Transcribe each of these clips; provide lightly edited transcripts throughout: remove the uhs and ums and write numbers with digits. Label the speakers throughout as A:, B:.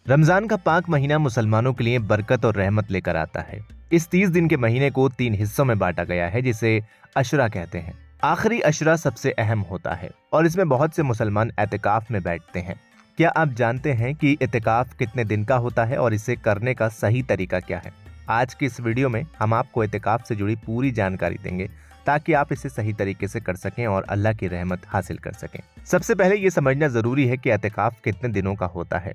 A: रमजान का पाक महीना मुसलमानों के लिए बरकत और रहमत लेकर आता है। इस 30 दिन के महीने को 3 हिस्सों में बांटा गया है, जिसे अशरा कहते हैं। आखिरी अशरा सबसे अहम होता है और इसमें बहुत से मुसलमान एतिकाफ में बैठते हैं। क्या आप जानते हैं कि एतिकाफ कितने दिन का होता है और इसे करने का सही तरीका क्या है? आज की इस वीडियो में हम आपको एतिकाफ से जुड़ी पूरी जानकारी देंगे ताकि आप इसे सही तरीके से कर सकें और अल्लाह की रहमत हासिल कर सकें। सबसे पहले ये समझना जरूरी है कि एतिकाफ कितने दिनों का होता है।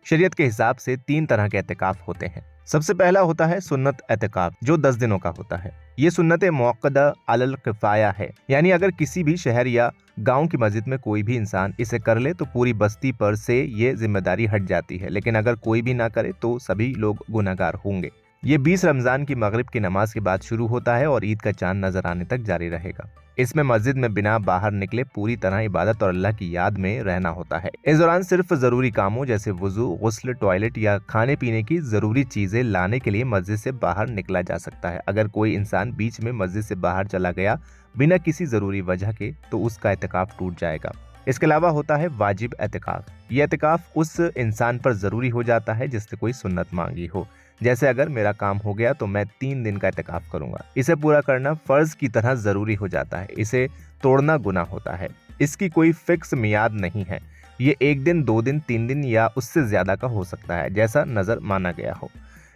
A: शरीयत के हिसाब से 3 तरह के एतिकाफ होते हैं। सबसे पहला होता है सुन्नत एतिकाफ, जो 10 दिनों का होता है। ये सुन्नत मुअक्कदा अलल किफाया है, यानी अगर किसी भी शहर या गांव की मस्जिद में कोई भी इंसान इसे कर ले तो पूरी बस्ती पर से ये जिम्मेदारी हट जाती है, लेकिन अगर कोई भी ना करे तो सभी लोग गुनाहगार होंगे। ये 20 रमजान की मगरिब की नमाज के बाद शुरू होता है और ईद का चांद नजर आने तक जारी रहेगा। इसमें मस्जिद में बिना बाहर निकले पूरी तरह इबादत और अल्लाह की याद में रहना होता है। इस दौरान सिर्फ जरूरी कामों जैसे वुजू, गुस्ल, टॉयलेट या खाने पीने की जरूरी चीजें लाने के लिए मस्जिद से बाहर निकला जा सकता है। अगर कोई इंसान बीच में मस्जिद से बाहर चला गया बिना किसी जरूरी वजह के तो उसका एतिकाफ टूट जाएगा। इसके अलावा होता है वाजिब एतिकाफ। ये एतिकाफ उस इंसान पर जरूरी हो जाता है जिसने कोई सुन्नत मांगी हो। जैसे अगर मेरा काम हो गया तो मैं 3 दिन का एतिकाफ करूंगा। इसे पूरा करना फर्ज की तरह जरूरी हो जाता है। इसे तोड़ना गुनाह होता है। इसकी कोई फिक्स मियाद नहीं है। ये 1 दिन, 2 दिन, 3 दिन या उससे ज्यादा का हो सकता है, जैसा नजर माना गया हो।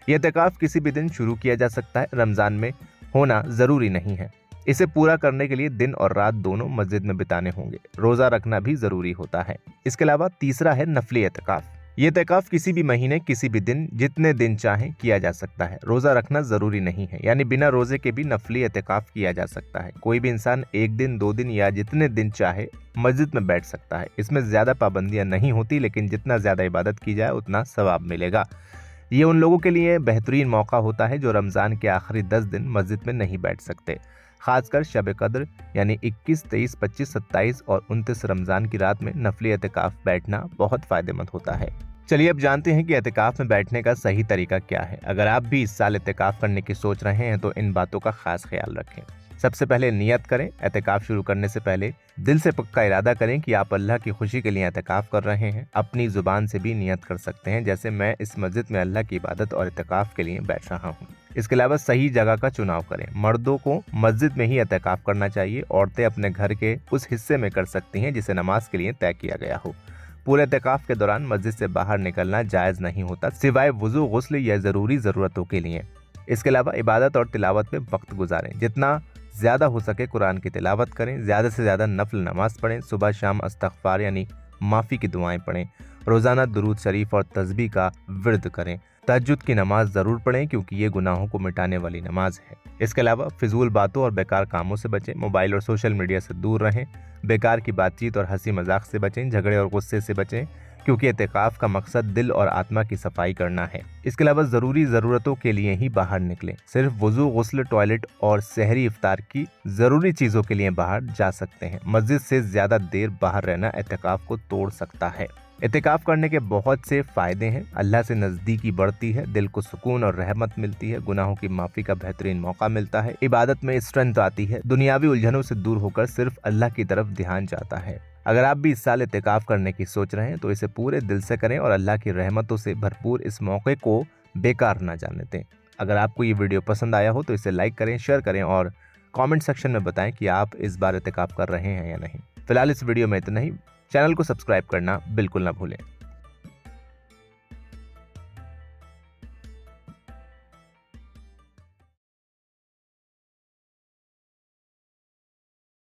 A: यह एतिकाफ किसी भी दिन शुरू किया जा सकता है। रमजान में होना जरूरी नहीं है। इसे पूरा करने के लिए दिन और रात दोनों मस्जिद में बिताने होंगे। रोजा रखना भी जरूरी होता है। इसके अलावा तीसरा है नफली एतिकाफ। ये एतिकाफ किसी भी महीने, किसी भी दिन, जितने दिन चाहे किया जा सकता है। रोजा रखना जरूरी नहीं है, यानी बिना रोजे के भी नफली एतिकाफ किया जा सकता है। कोई भी इंसान 1 दिन, 2 दिन या जितने दिन चाहे मस्जिद में बैठ सकता है। इसमें ज्यादा पाबंदियां नहीं होती, लेकिन जितना ज्यादा इबादत की जाए उतना सवाब मिलेगा। ये उन लोगों के लिए बेहतरीन मौका होता है जो रमजान के आखिरी 10 दिन मस्जिद में नहीं बैठ सकते। खासकर शब कद्र यानी 21, 23, 25, 27 और 29 रमजान की रात में नफली एतिकाफ बैठना बहुत फायदेमंद होता है। चलिए अब जानते हैं कि एतिकाफ में बैठने का सही तरीका क्या है। अगर आप भी इस साल एतिकाफ करने की सोच रहे हैं तो इन बातों का खास ख्याल रखें। सबसे पहले नियत करें। एतिकाफ शुरू करने से पहले दिल से पक्का इरादा करें कि आप अल्लाह की खुशी के लिए एतिकाफ कर रहे हैं। अपनी जुबान से भी नियत कर सकते हैं, जैसे मैं इस मस्जिद में अल्लाह की इबादत और एतिकाफ के लिए बैठ रहा हूँ। इसके अलावा सही जगह का चुनाव करें। मर्दों को मस्जिद में ही एतिकाफ करना चाहिए। औरतें अपने घर के उस हिस्से में कर सकती हैं जिसे नमाज के लिए तय किया गया हो। पूरे एतिकाफ के दौरान मस्जिद से बाहर निकलना जायज नहीं होता, सिवाय वुजू, गुस्ल या जरूरी जरूरतों के लिए। इसके अलावा इबादत और तिलावत में वक्त गुजारें। जितना ज्यादा हो सके कुरान की तिलावत करें। ज्यादा से ज्यादा नफल नमाज पढ़ें। सुबह शाम इस्तग़फ़ार यानी माफ़ी की दुआएं पढ़ें। रोजाना दुरूद शरीफ और तस्बीह का विर्द करें। तहज्जुद की नमाज जरूर पढ़ें क्योंकि ये गुनाहों को मिटाने वाली नमाज है। इसके अलावा फिजूल बातों और बेकार कामों से बचें। मोबाइल और सोशल मीडिया से दूर रहें। बेकार की बातचीत और हंसी मजाक से बचें। झगड़े और गुस्से से बचें क्योंकि एतिकाफ का मकसद दिल और आत्मा की सफाई करना है। इसके अलावा जरूरी जरूरतों के लिए ही बाहर निकलें। सिर्फ वुजू, गुस्ल, टॉयलेट और सहरी इफ्तार की जरूरी चीजों के लिए बाहर जा सकते हैं। मस्जिद से ज्यादा देर बाहर रहना एतिकाफ को तोड़ सकता है। एतिकाफ करने के बहुत से फायदे हैं। अल्लाह से नजदीकी बढ़ती है, दिल को सुकून और रहमत मिलती है, गुनाहों की माफी का बेहतरीन मौका मिलता है, इबादत में स्ट्रेंथ आती है, दुनियावी उलझनों से दूर होकर सिर्फ अल्लाह की तरफ ध्यान जाता है। अगर आप भी इस साल एतिकाफ करने की सोच रहे हैं तो इसे पूरे दिल से करें और अल्लाह की रहमतों से भरपूर इस मौके को बेकार ना जाने दें। अगर आपको ये वीडियो पसंद आया हो तो इसे लाइक करें, शेयर करें और कमेंट सेक्शन में बताएं कि आप इस बार एतिकाफ कर रहे हैं या नहीं। फिलहाल इस वीडियो में इतना ही। चैनल को सब्सक्राइब करना बिल्कुल ना भूलें।